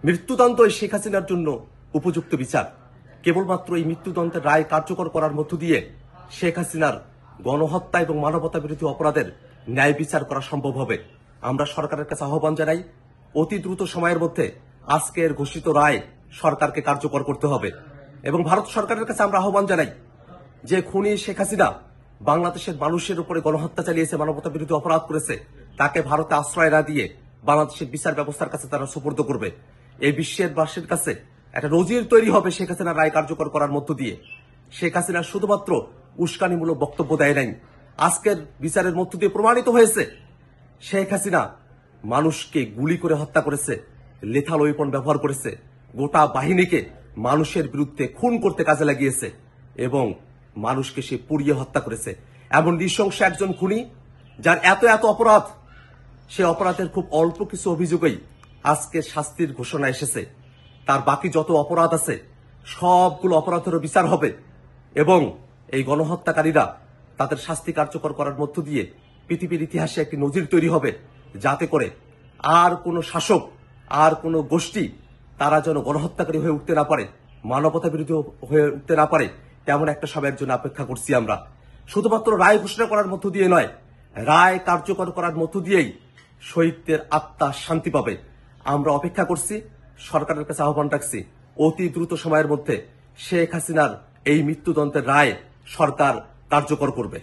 মৃত্যুদণ্ডই শেখ হাসিনার জন্য উপযুক্ত বিচার। কেবলমাত্র এই মৃত্যুদণ্ডের রায় কার্যকর করার মধ্য দিয়ে শেখ হাসিনার গণহত্যা এবং মানবতা বিরোধী অপরাধের ন্যায় বিচার করা সম্ভব হবে। আমরা সরকারের কাছে আহ্বান জানাই, অতি দ্রুত সময়ের মধ্যে আজকের ঘোষিত রায় সরকারকে কার্যকর করতে হবে। এবং ভারত সরকারের কাছে আমরা আহ্বান জানাই যে খুনি শেখ হাসিনা বাংলাদেশের মানুষের উপরে গণহত্যা চালিয়েছে, মানবতা বিরোধী অপরাধ করেছে, তাকে ভারতে আশ্রয় না দিয়ে বাংলাদেশের বিচার ব্যবস্থার কাছে তারা সুপর্দ করবে। এই বিশ্বের বাসীর কাছে একটা নজির তৈরি হবে শেখ হাসিনার রায় কার্যকর করার মধ্য দিয়ে। শেখ হাসিনা শুধুমাত্র উস্কানিমূলক বক্তব্য দেয় নাই, আজকের বিচারের মধ্য দিয়ে প্রমাণিত হয়েছে শেখ হাসিনা মানুষকে গুলি করে হত্যা করেছে, লেথাল ওয়েপন ব্যবহার করেছে, গোটা বাহিনীকে মানুষের বিরুদ্ধে খুন করতে কাজে লাগিয়েছে এবং মানুষকে সে পুড়িয়ে হত্যা করেছে। এমন নৃশংস একজন খুনি যার এত এত অপরাধ, সে অপরাধের খুব অল্প কিছু অভিযোগেই আজকে শাস্তির ঘোষণা এসেছে। তার বাকি যত অপরাধ আছে সবগুলো অপরাধেরও বিচার হবে এবং এই গণহত্যাকারীরা তাদের শাস্তি কার্যকর করার মধ্য দিয়ে পৃথিবীর ইতিহাসে একটি নজির তৈরি হবে, যাতে করে আর কোনো শাসক, আর কোনো গোষ্ঠী তারা যেন গণহত্যাকারী হয়ে উঠতে না পারে, মানবতা বিরোধী হয়ে উঠতে না পারে। তেমন একটা সময়ের জন্য অপেক্ষা করছি আমরা। শুধুমাত্র রায় ঘোষণা করার মধ্য দিয়ে নয়, রায় কার্যকর করার মধ্য দিয়েই শহীদদের আত্মা শান্তি পাবে। আমরা অপেক্ষা করছি, সরকারের কাছে আহ্বান রাখছি, অতি দ্রুত সময়ের মধ্যে শেখ হাসিনার এই মৃত্যুদণ্ডের রায় সরকার কার্যকর করবে।